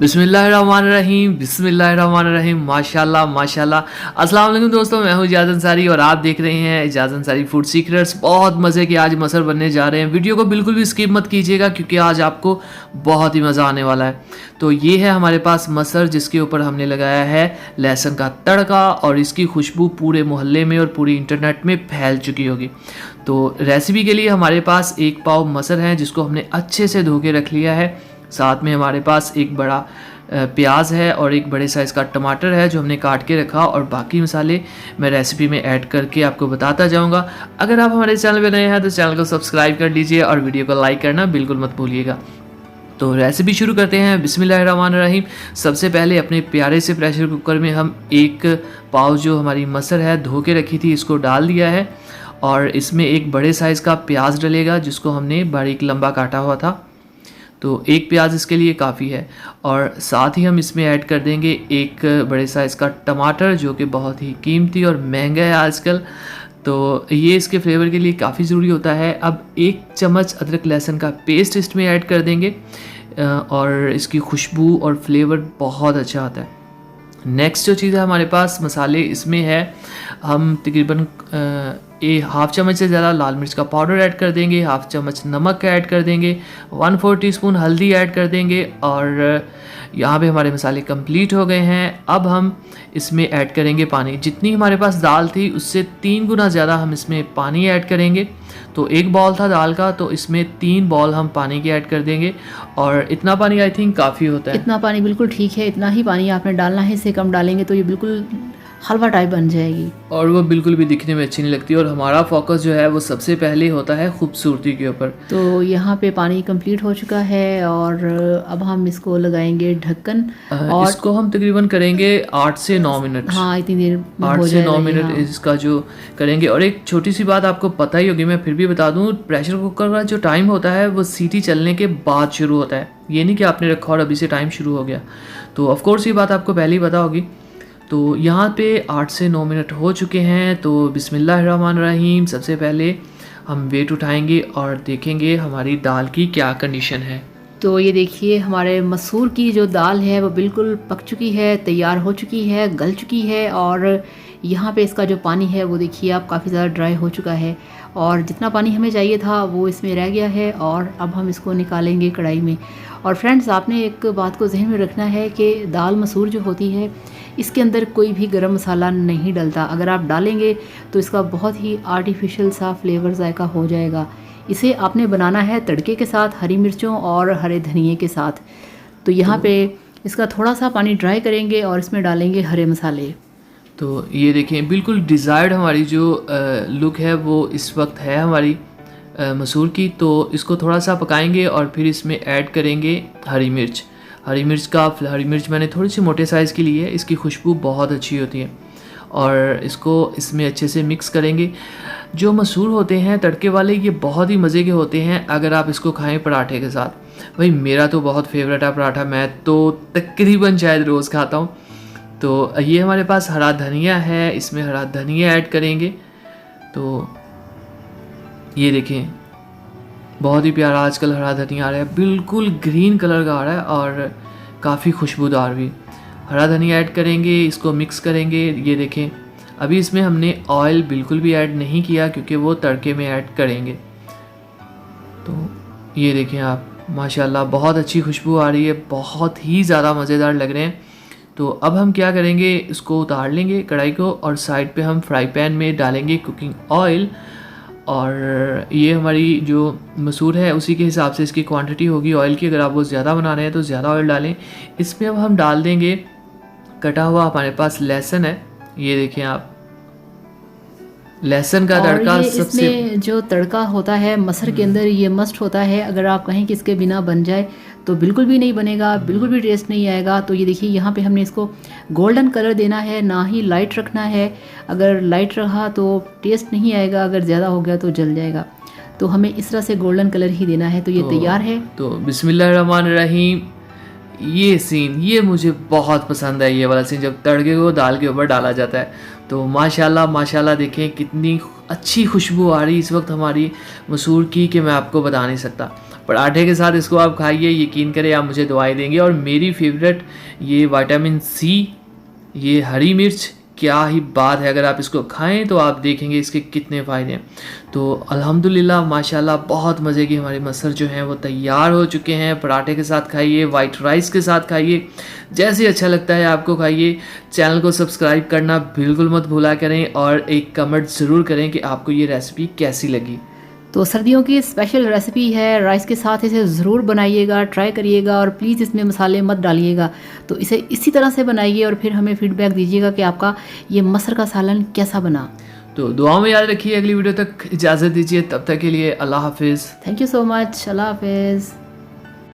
बिस्मिल्लाहिर्रहमानिर्रहीम बिस्मिल्लाहिर्रहमानिर्रहीम माशाल्लाह माशाल्लाह। अस्सलाम वालेकुम दोस्तों, मैं हूं इजाज़ अंसारी और आप देख रहे हैं इजाज़ अंसारी फूड सीक्रेट्स। बहुत मज़े के आज मसर बनने जा रहे हैं। वीडियो को बिल्कुल भी स्किप मत कीजिएगा क्योंकि आज आपको बहुत ही मज़ा आने वाला है। तो ये है हमारे पास मसर जिसके ऊपर हमने लगाया है लहसुन का तड़का और इसकी खुशबू पूरे मोहल्ले में और पूरी इंटरनेट में फैल चुकी होगी। तो रेसिपी के लिए हमारे पास 1 पाव मसर है जिसको हमने अच्छे से धो के रख लिया है। साथ में हमारे पास एक बड़ा प्याज है और एक बड़े साइज़ का टमाटर है जो हमने काट के रखा, और बाकी मसाले मैं रेसिपी में ऐड करके आपको बताता जाऊंगा। अगर आप हमारे चैनल पे नए हैं तो चैनल को सब्सक्राइब कर लीजिए और वीडियो को लाइक करना बिल्कुल मत भूलिएगा। तो रेसिपी शुरू करते हैं। बिस्मिल्लाहिर्रहमानिर्रहीम। सबसे पहले अपने प्यारे से प्रेशर कुकर में हम 1 पाव जो हमारी मसर है धो के रखी थी इसको डाल दिया है, और इसमें एक बड़े साइज़ का प्याज डलेगा जिसको हमने बारीक लंबा काटा हुआ था। तो 1 प्याज इसके लिए काफ़ी है, और साथ ही हम इसमें ऐड कर देंगे 1 बड़े साइज़ का टमाटर जो कि बहुत ही कीमती और महंगा है आजकल। तो ये इसके फ्लेवर के लिए काफ़ी ज़रूरी होता है। अब 1 चम्मच अदरक लहसुन का पेस्ट इसमें ऐड कर देंगे और इसकी खुशबू और फ्लेवर बहुत अच्छा आता है। नेक्स्ट जो चीज़ है हमारे पास मसाले इसमें है, हम तकरीबन 1/2 चम्मच से ज़्यादा लाल मिर्च का पाउडर ऐड कर देंगे, 1/2 चम्मच नमक ऐड कर देंगे, 1/4 टीस्पून हल्दी ऐड कर देंगे, और यहाँ पे हमारे मसाले कंप्लीट हो गए हैं। अब हम इसमें ऐड करेंगे पानी। जितनी हमारे पास दाल थी उससे 3 गुना ज़्यादा हम इसमें पानी ऐड करेंगे। तो 1 बॉल था दाल का, तो इसमें 3 बॉल हम पानी के ऐड कर देंगे, और इतना पानी आई थिंक काफ़ी होता है। इतना पानी बिल्कुल ठीक है, इतना ही पानी आपने डालना है, इससे कम डालेंगे तो ये बिल्कुल हलवा टाइप बन जाएगी और वो बिल्कुल भी दिखने में अच्छी नहीं लगती। और हमारा फोकस जो है वो सबसे पहले होता है खूबसूरती के ऊपर। तो यहाँ पे पानी कंप्लीट हो चुका है, और अब हम इसको लगाएंगे ढक्कन, और इसको हम तकरीबन करेंगे 8 से 9 मिनट। हाँ, इतनी देर में 8 हो से 9 जाएगा मिनट हाँ। इसका जो करेंगे। और एक छोटी सी बात आपको पता ही होगी, मैं फिर भी बता दूं, प्रेशर कुकर का जो टाइम होता है वो सीटी चलने के बाद शुरू होता है। ये नहीं कि आपने रखा और अभी से टाइम शुरू हो गया। तो ऑफकोर्स ये बात आपको पहले ही पता होगी। तो यहाँ पे 8 से 9 मिनट हो चुके हैं। तो बिस्मिल्लाहिर्रहमानिर्रहीम। सबसे पहले हम वेट उठाएंगे और देखेंगे हमारी दाल की क्या कंडीशन है। तो ये देखिए हमारे मसूर की जो दाल है वो बिल्कुल पक चुकी है, तैयार हो चुकी है, गल चुकी है, और यहाँ पे इसका जो पानी है वो देखिए आप काफ़ी ज़्यादा ड्राई हो चुका है, और जितना पानी हमें चाहिए था वो इसमें रह गया है। और अब हम इसको निकालेंगे कढ़ाई में। और फ्रेंड्स, आपने एक बात को जहन में रखना है कि दाल मसूर जो होती है इसके अंदर कोई भी गरम मसाला नहीं डलता। अगर आप डालेंगे तो इसका बहुत ही आर्टिफिशियल सा फ्लेवर जायका हो जाएगा। इसे आपने बनाना है तड़के के साथ, हरी मिर्चों और हरे धनिए के साथ। तो यहाँ पे इसका थोड़ा सा पानी ड्राई करेंगे और इसमें डालेंगे हरे मसाले। तो ये देखें बिल्कुल डिज़ायर्ड हमारी जो लुक है वो इस वक्त है हमारी मसूर की। तो इसको थोड़ा सा पकाएंगे और फिर इसमें ऐड करेंगे हरी मिर्च। हरी मिर्च मैंने थोड़ी सी मोटे साइज़ की ली है, इसकी खुशबू बहुत अच्छी होती है। और इसको इसमें अच्छे से मिक्स करेंगे। जो मसूर होते हैं तड़के वाले ये बहुत ही मज़े के होते हैं अगर आप इसको खाएं पराठे के साथ। भाई मेरा तो बहुत फेवरेट है पराठा, मैं तो तकरीबन शायद रोज़ खाता हूँ। तो ये हमारे पास हरा धनिया है, इसमें हरा धनिया ऐड करेंगे। तो ये देखें बहुत ही प्यारा आजकल हरा धनिया आ रहा है, बिल्कुल ग्रीन कलर का आ रहा है और काफ़ी खुशबूदार भी। हरा धनिया ऐड करेंगे, इसको मिक्स करेंगे। ये देखें अभी इसमें हमने ऑयल बिल्कुल भी ऐड नहीं किया क्योंकि वो तड़के में ऐड करेंगे। तो ये देखें आप, माशाल्लाह बहुत अच्छी खुशबू आ रही है, बहुत ही ज़्यादा मज़ेदार लग रहे हैं। तो अब हम क्या करेंगे, इसको उतार लेंगे कढ़ाई को, और साइड पे हम फ्राई पैन में डालेंगे कुकिंग ऑयल। और ये हमारी जो मसूर है उसी के हिसाब से इसकी क्वांटिटी होगी ऑयल की। अगर आप वो ज़्यादा बना रहे हैं तो ज़्यादा ऑयल डालें। इसमें अब हम डाल देंगे कटा हुआ हमारे पास लहसुन है। ये देखें आप, लहसुन का तड़का सबसे इसमें जो तड़का होता है मसर के अंदर ये मस्ट होता है। अगर आप कहें कि इसके बिना बन जाए तो बिल्कुल भी नहीं बनेगा, बिल्कुल भी टेस्ट नहीं आएगा। तो ये देखिए यहाँ पे हमने इसको गोल्डन कलर देना है, ना ही लाइट रखना है। अगर लाइट रहा तो टेस्ट नहीं आएगा, अगर ज़्यादा हो गया तो जल जाएगा। तो हमें इस तरह से गोल्डन कलर ही देना है। तो ये तैयार है। तो बिस्मिल्लाहिर्रहमानिर्रहीम। ये सीन ये मुझे बहुत पसंद है, ये वाला सीन जब तड़के को दाल के ऊपर डाला जाता है। तो माशाल्लाह माशाल्लाह देखें कितनी अच्छी खुशबू आ रही इस वक्त हमारी मसूर की कि मैं आपको बता नहीं सकता। पराठे के साथ इसको आप खाइए, यकीन करें आप मुझे दुआएं देंगे। और मेरी फेवरेट ये विटामिन सी, ये हरी मिर्च, क्या ही बात है, अगर आप इसको खाएं तो आप देखेंगे इसके कितने फ़ायदे हैं। तो अल्हम्दुलिल्लाह माशाल्लाह बहुत मज़े की हमारे मसर जो हैं वो तैयार हो चुके हैं। पराठे के साथ खाइए, वाइट राइस के साथ खाइए, जैसे अच्छा लगता है आपको खाइए। चैनल को सब्सक्राइब करना बिल्कुल मत भूला करें और एक कमेंट ज़रूर करें कि आपको ये रेसिपी कैसी लगी। तो सर्दियों की स्पेशल रेसिपी है, राइस के साथ इसे ज़रूर बनाइएगा, ट्राई करिएगा और प्लीज़ इसमें मसाले मत डालिएगा। तो इसे इसी तरह से बनाइए और फिर हमें फीडबैक दीजिएगा कि आपका ये मसर का सालन कैसा बना। तो दुआओं में याद रखिए। अगली वीडियो तक इजाज़त दीजिए, तब तक के लिए अल्लाह हाफिज़। Thank you so much. अल्लाह हाफिज़।